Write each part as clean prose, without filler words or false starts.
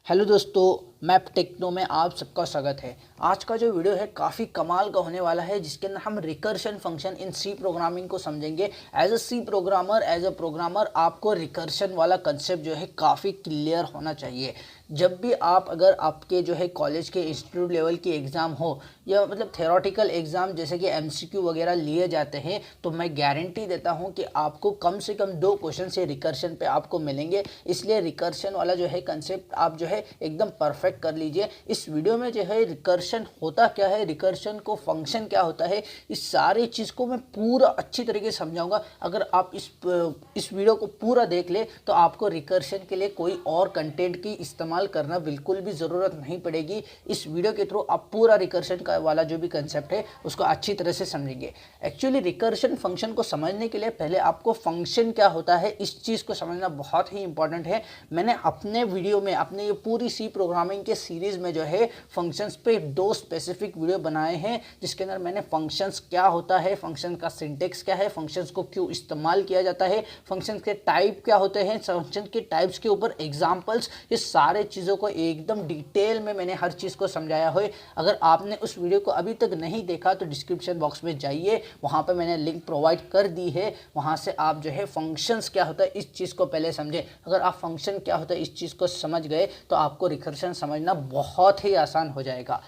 Hello दोस्तों, map techno में आप सबका स्वागत है। आज का जो वीडियो है काफ़ी कमाल का होने वाला है, जिसके अंदर हम recursion function in C programming को समझेंगे। एज अ प्रोग्रामर आपको रिकर्शन वाला कंसेप्ट जो है काफ़ी क्लियर होना चाहिए। जब भी अगर आपके जो है कॉलेज के इंस्टीट्यूट लेवल की एग्ज़ाम हो या मतलब थेरोटिकल एग्ज़ाम जैसे कि एमसीक्यू वगैरह लिए जाते हैं, तो मैं गारंटी देता हूं कि आपको कम से कम 2 क्वेश्चन से रिकर्शन पे आपको मिलेंगे। इसलिए रिकर्शन वाला जो है कंसेप्ट आप जो है एकदम परफेक्ट कर लीजिए। इस वीडियो में जो है रिकर्शन होता क्या है, रिकर्शन को फंक्शन क्या होता है, इस सारी चीज़ को मैं पूरा अच्छी तरीके से समझाऊंगा। अगर आप इस वीडियो को पूरा देख ले तो आपको रिकर्शन के लिए कोई और कंटेंट की इस्तेमाल करना बिल्कुल भी ज़रूरत नहीं पड़ेगी। इस वीडियो के थ्रू आप पूरा रिकर्शन का वाला जो भी कंसेप्ट है उसको अच्छी तरह से समझेंगे। एक्चुअली रिकर्शन फंक्शन को समझने के लिए पहले आपको फंक्शन क्या होता है इस चीज़ को समझना बहुत ही इंपॉर्टेंट है। मैंने अपने वीडियो में, अपने ये पूरी सी प्रोग्रामिंग के सीरीज़ में जो है फंक्शंस पे 2 स्पेसिफिक वीडियो बनाए हैं, जिसके अंदर मैंने फंक्शंस क्या होता है, फंक्शन का सिंटेक्स क्या है, फंक्शंस को क्यों इस्तेमाल किया जाता है, फंक्शंस के टाइप क्या होते हैं, फंक्शन के टाइप्स के ऊपर एग्जाम्पल्स, ये सारे चीज़ों को एकदम डिटेल में मैंने हर चीज़ को समझाया है। अगर आपने उस वीडियो को अभी तक नहीं देखा तो डिस्क्रिप्शन बॉक्स में जाइए, वहाँ पर मैंने लिंक प्रोवाइड कर दी है। वहाँ से आप जो है फंक्शंस क्या होता है इस चीज़ को पहले समझें। अगर आप फंक्शन क्या होता है इस चीज़ को समझ गए तो आपको रिकर्शन समझना बहुत ही आसान हो जाएगा।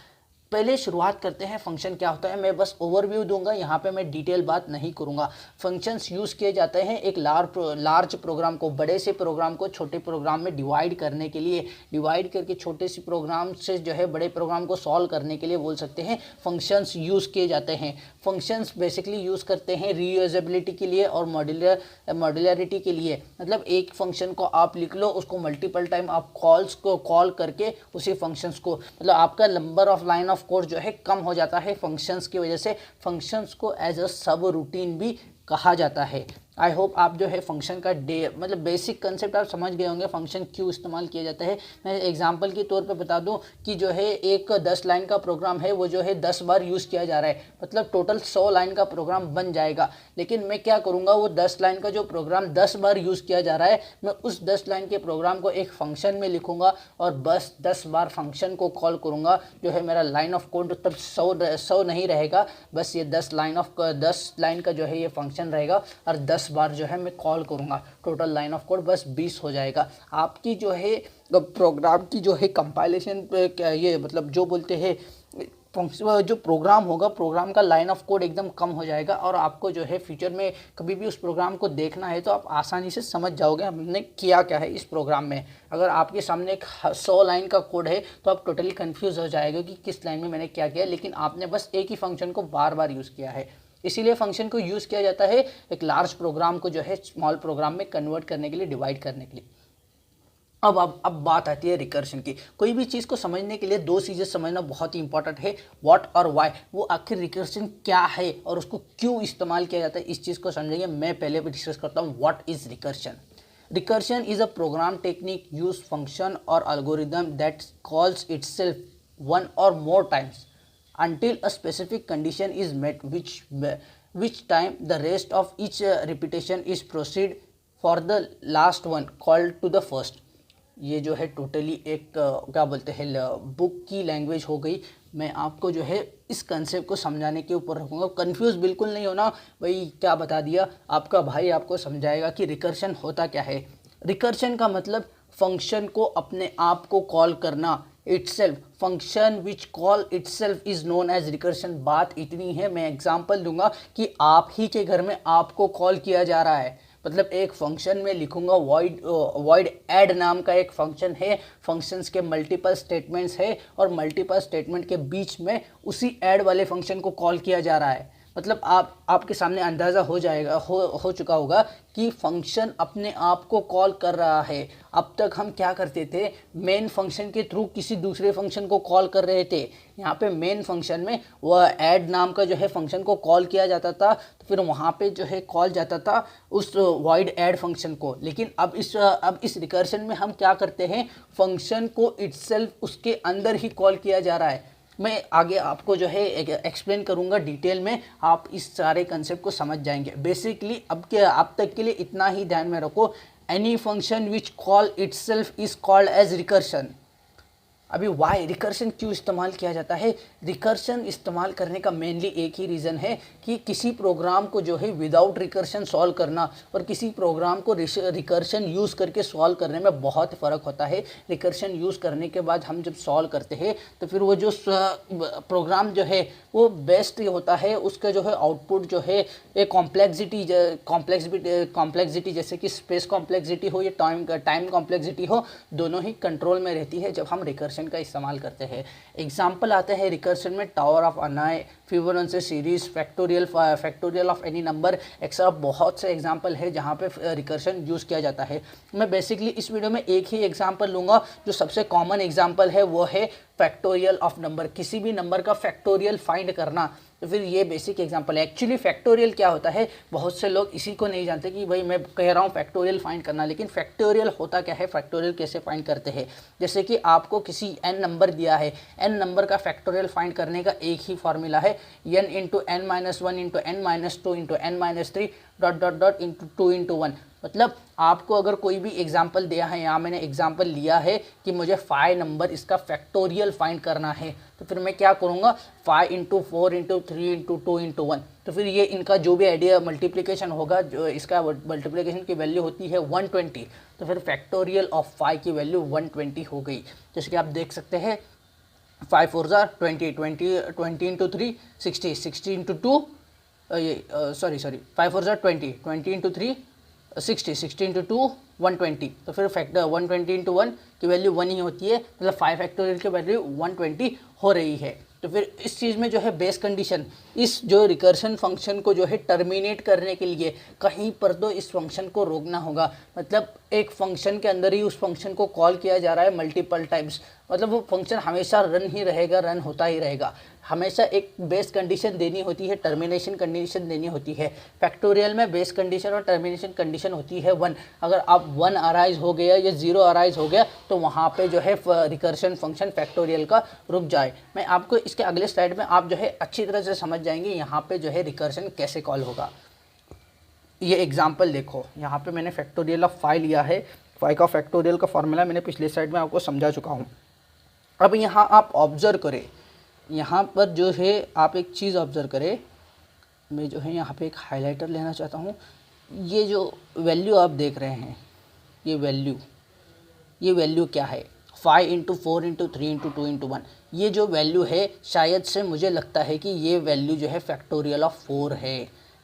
पहले शुरुआत करते हैं, फंक्शन क्या होता है। मैं बस ओवरव्यू दूंगा, यहाँ पे मैं डिटेल बात नहीं करूँगा। फंक्शंस यूज़ किए जाते हैं एक लार्ज प्रोग्राम को, बड़े से प्रोग्राम को छोटे प्रोग्राम में डिवाइड करने के लिए, डिवाइड करके छोटे से प्रोग्राम से जो है बड़े प्रोग्राम को सॉल्व करने के लिए बोल सकते हैं फंक्शंस यूज़ किए जाते हैं। फंक्शंस बेसिकली यूज़ करते हैं रीयूजेबिलिटी के लिए और मॉड्यूलरिटी के लिए। मतलब एक फंक्शन को आप लिख लो, उसको मल्टीपल टाइम आप कॉल्स को कॉल करके उसी फंक्शंस को, मतलब आपका number of line of code जो है कम हो जाता है फंक्शंस की वजह से। फंक्शंस को एज अ सब रूटीन भी कहा जाता है। आई होप आप जो है फंक्शन का मतलब बेसिक कंसेप्ट आप समझ गए होंगे, फंक्शन क्यों इस्तेमाल किया जाता है। मैं एग्जांपल के तौर पे बता दूं कि जो है एक 10 लाइन का प्रोग्राम है, वो जो है 10 बार यूज़ किया जा रहा है, मतलब टोटल 100 लाइन का प्रोग्राम बन जाएगा। लेकिन मैं क्या करूँगा, वो 10 लाइन का जो प्रोग्राम 10 बार यूज़ किया जा रहा है, मैं उस 10 लाइन के प्रोग्राम को एक फंक्शन में लिखूँगा और बस 10 बार फंक्शन को कॉल करूँगा। जो है मेरा लाइन ऑफ कोड तब 100 नहीं रहेगा, बस ये 10 लाइन का जो है ये फंक्शन रहेगा और 10 बार जो है मैं कॉल करूँगा। टोटल लाइन ऑफ कोड बस 20 हो जाएगा। आपकी जो है प्रोग्राम की जो है कंपाइलेशन ये मतलब जो बोलते हैं जो प्रोग्राम होगा, प्रोग्राम का लाइन ऑफ कोड एकदम कम हो जाएगा और आपको जो है फ्यूचर में कभी भी उस प्रोग्राम को देखना है तो आप आसानी से समझ जाओगे हमने किया क्या है इस प्रोग्राम में। अगर आपके सामने एक 100 लाइन का कोड है तो आप टोटली कंफ्यूज हो जाएगा कि किस लाइन में मैंने क्या किया, लेकिन आपने बस एक ही फंक्शन को बार बार यूज़ किया है। इसीलिए फंक्शन को यूज़ किया जाता है एक लार्ज प्रोग्राम को जो है स्मॉल प्रोग्राम में कन्वर्ट करने के लिए, डिवाइड करने के लिए। अब बात आती है रिकर्शन की। कोई भी चीज़ को समझने के लिए 2 चीज़ें समझना बहुत ही इंपॉर्टेंट है, व्हाट और व्हाई। वो आखिर रिकर्शन क्या है और उसको क्यों इस्तेमाल किया जाता है, इस चीज़ को समझेंगे। मैं पहले भी डिस्कस करता हूँ what is recursion. Recursion is a program technique use function और algorithm that calls itself one और more times until a specific condition is met, which time the rest of each repetition is proceed for the last one called to the first। ये जो है totally एक क्या बोलते हैं book की language हो गई। मैं आपको जो है इस कंसेप्ट को समझाने के ऊपर रखूँगा। कंफ्यूज बिल्कुल नहीं होना, भाई क्या बता दिया, आपका भाई आपको समझाएगा कि रिकर्शन होता क्या है। रिकर्शन का मतलब फंक्शन को अपने आप को कॉल करना, itself. Function which call itself is known as recursion. बात इतनी है, मैं एग्जांपल दूंगा कि आप ही के घर में आपको कॉल किया जा रहा है, मतलब एक फंक्शन में लिखूंगा वॉइड ऐड नाम का एक फंक्शन है। फंक्शंस के मल्टीपल स्टेटमेंट्स है और मल्टीपल स्टेटमेंट के बीच में उसी ऐड वाले फंक्शन को कॉल किया जा रहा है। मतलब आपके सामने अंदाज़ा हो जाएगा, हो चुका होगा कि फंक्शन अपने आप को कॉल कर रहा है। अब तक हम क्या करते थे, मेन फंक्शन के थ्रू किसी दूसरे फंक्शन को कॉल कर रहे थे। यहाँ पे मेन फंक्शन में वह ऐड नाम का जो है फंक्शन को कॉल किया जाता था, तो फिर वहाँ पे जो है कॉल जाता था उस वॉइड ऐड फंक्शन को। लेकिन अब इस रिकर्शन में हम क्या करते हैं, फंक्शन को इटसेल्फ उसके अंदर ही कॉल किया जा रहा है। मैं आगे आपको जो है एक्सप्लेन करूंगा डिटेल में, आप इस सारे कंसेप्ट को समझ जाएंगे। बेसिकली अब तक के लिए इतना ही ध्यान में रखो, any function which call itself is called as recursion. अभी वाई रिकर्शन क्यों इस्तेमाल किया जाता है? रिकर्शन इस्तेमाल करने का मेनली एक ही रीज़न है कि किसी प्रोग्राम को जो है विदाउट रिकर्शन सॉल्व करना और किसी प्रोग्राम को रिकर्शन यूज़ करके सॉल्व करने में बहुत फ़र्क होता है। रिकर्शन यूज़ करने के बाद हम जब सॉल्व करते हैं तो फिर वो जो प्रोग्राम जो है वो बेस्ट होता है, उसका जो है आउटपुट जो है एक कॉम्प्लेक्सिटी जैसे कि स्पेस कॉम्प्लेक्सिटी हो या टाइम कॉम्प्लेक्सिटी हो, दोनों ही कंट्रोल में रहती है जब हम रिकर्शन का इस्तेमाल करते हैं। एग्जाम्पल आते हैं रिकर्शन में tower of annoy, Fibonacci series, factorial of any number etcetera. बहुत से एग्जाम्पल है जहाँ पे रिकर्शन यूज़ किया जाता है। मैं बेसिकली इस वीडियो में एक ही एग्जाम्पल लूँगा, जो सबसे कॉमन एग्जाम्पल है वो है फैक्टोरियल ऑफ नंबर। किसी भी नंबर का फैक्टोरियल फाइंड करना, तो फिर ये बेसिक एग्जांपल है। एक्चुअली फैक्टोरियल क्या होता है, बहुत से लोग इसी को नहीं जानते कि भाई मैं कह रहा हूँ फैक्टोरियल फाइंड करना, लेकिन फैक्टोरियल होता क्या है, फैक्टोरियल कैसे फाइंड करते हैं। जैसे कि आपको किसी n नंबर दिया है, n नंबर का फैक्टोरियल फाइंड करने का एक ही फॉर्मूला है, n into n minus one into n minus two into n minus three dot dot dot into two into one. मतलब आपको अगर कोई भी एग्जाम्पल दिया है, यहाँ मैंने एग्जाम्पल लिया है कि मुझे 5 नंबर इसका फैक्टोरियल फाइंड करना है, तो फिर मैं क्या करूँगा, 5 इंटू 4 इंटू 3 इंटू 2 इंटू 1। तो फिर ये इनका जो भी आइडिया मल्टीप्लिकेशन होगा, जो इसका मल्टीप्लिकेशन की वैल्यू होती है 120, तो फिर फैक्टोरियल ऑफ 5 की वैल्यू 120 हो गई। जैसे कि आप देख सकते हैं 5 4 jar 20 20 into 3 60 60 into 2 sorry 5 4 jar 20 20 into 3 60 60 into 2 120। तो फिर फैक्टर 120 इंटू 1 की वैल्यू 1 ही होती है, मतलब 5 फैक्टोरियल की वैल्यू 120 हो रही है। तो फिर इस चीज़ में जो है बेस कंडीशन, इस जो रिकर्शन फंक्शन को जो है टर्मिनेट करने के लिए कहीं पर तो इस फंक्शन को रोकना होगा। मतलब एक फंक्शन के अंदर ही उस फंक्शन को कॉल किया जा रहा है मल्टीपल टाइम्स, मतलब वो फंक्शन हमेशा रन ही रहेगा, रन होता ही रहेगा। हमेशा एक बेस कंडीशन देनी होती है, टर्मिनेशन कंडीशन देनी होती है। फैक्टोरियल में बेस कंडीशन और टर्मिनेशन कंडीशन होती है 1। अगर आप 1 अराइज हो गया या 0 अराइज हो गया तो वहाँ पे जो है रिकर्शन फंक्शन फैक्टोरियल का रुक जाए। मैं आपको इसके अगले स्लाइड में आप जो है अच्छी तरह से समझ जाएंगे यहाँ पे जो है रिकर्शन कैसे कॉल होगा। ये एग्जाम्पल देखो, यहाँ पे मैंने फैक्टोरियल ऑफ 5 लिया है। 5 का फैक्टोरियल का फॉर्मूला मैंने पिछले स्लाइड में आपको समझा चुका हूँ। अब यहाँ आप ऑब्जर्व करें, यहाँ पर जो है आप एक चीज़ ऑब्जर्व करें, मैं जो है यहाँ पे एक हाइलाइटर लेना चाहता हूँ। ये जो वैल्यू आप देख रहे हैं, ये वैल्यू क्या है, 5 इंटू 4 इंटू 3 इंटू 2 इंटू 1। ये जो वैल्यू है शायद से मुझे लगता है कि ये वैल्यू जो है फैक्टोरियल ऑफ 4 है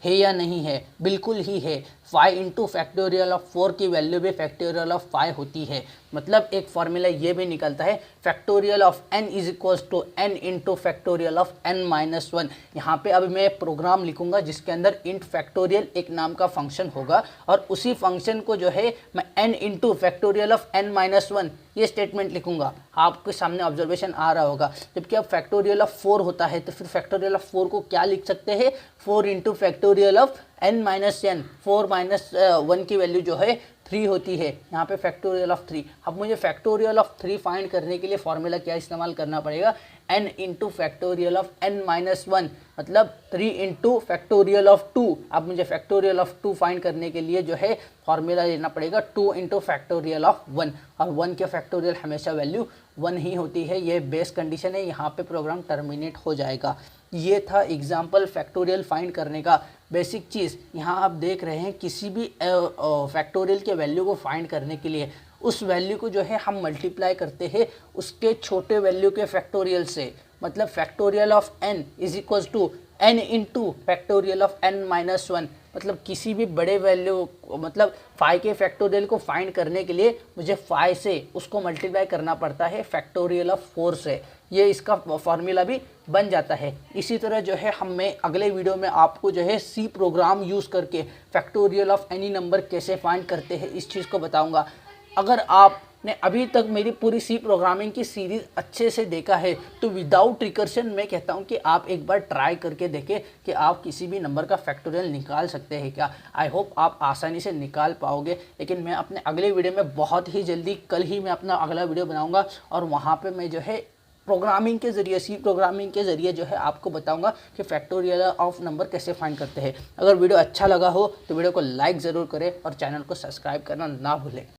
या नहीं है? बिल्कुल ही है। 5 इंटू फैक्टोरियल ऑफ 4 की वैल्यू भी फैक्टोरियल ऑफ 5 होती है। मतलब एक फॉर्मूला ये भी निकलता है, factorial of n is equals to n into factorial of n minus 1। यहाँ पे अब मैं प्रोग्राम लिखूंगा जिसके अंदर इंट फैक्टोरियल एक नाम का फंक्शन होगा और उसी फंक्शन को जो है मैं n into factorial of n minus 1 ये स्टेटमेंट लिखूंगा। आपके सामने ऑब्जर्वेशन आ रहा होगा। जबकि अब फैक्टोरियल ऑफ 4 होता है तो फिर फैक्टोरियल ऑफ 4 को क्या लिख सकते हैं, 4 into factorial of n minus n। 4 minus 1 की वैल्यू जो है 3 होती है, यहाँ पे फैक्टोरियल ऑफ 3। अब मुझे फैक्टोरियल ऑफ 3 फाइंड करने के लिए फॉर्मूला क्या इस्तेमाल करना पड़ेगा, n into factorial of n minus 1, मतलब 3 इंटू फैक्टोरियल ऑफ 2। अब मुझे फैक्टोरियल ऑफ 2 फाइंड करने के लिए जो है फॉर्मूला लेना पड़ेगा 2 इंटू फैक्टोरियल ऑफ 1, और 1 के फैक्टोरियल हमेशा वैल्यू 1 ही होती है। ये बेस कंडीशन है, यहाँ पे प्रोग्राम टर्मिनेट हो जाएगा। ये था एग्जाम्पल फैक्टोरियल फाइंड करने का बेसिक चीज़। यहाँ आप देख रहे हैं किसी भी फैक्टोरियल के वैल्यू को फाइंड करने के लिए उस वैल्यू को जो है हम मल्टीप्लाई करते हैं उसके छोटे वैल्यू के फैक्टोरियल से। मतलब factorial of n is equals to n into factorial of n minus 1। मतलब किसी भी बड़े वैल्यू, मतलब 5 के फैक्टोरियल को फाइंड करने के लिए मुझे 5 से उसको मल्टीप्लाई करना पड़ता है फैक्टोरियल ऑफ 4 से। ये इसका फॉर्मूला भी बन जाता है। इसी तरह जो है मैं अगले वीडियो में आपको जो है सी प्रोग्राम यूज़ करके फैक्टोरियल ऑफ एनी नंबर कैसे फाइंड करते हैं इस चीज़ को बताऊंगा। अगर आपने अभी तक मेरी पूरी सी प्रोग्रामिंग की सीरीज़ अच्छे से देखा है तो विदाउट रिकर्शन मैं कहता हूं कि आप एक बार ट्राई करके देखें कि आप किसी भी नंबर का फैक्टोरियल निकाल सकते हैं क्या। आई होप आप आसानी से निकाल पाओगे। लेकिन मैं अपने अगले वीडियो में बहुत ही जल्दी, कल ही मैं अपना अगला वीडियो बनाऊँगा और वहाँ पर मैं जो है प्रोग्रामिंग के ज़रिए, सी प्रोग्रामिंग के ज़रिए जो है आपको बताऊंगा कि फैक्टोरियल ऑफ नंबर कैसे फाइंड करते हैं। अगर वीडियो अच्छा लगा हो तो वीडियो को लाइक ज़रूर करें और चैनल को सब्सक्राइब करना ना भूलें।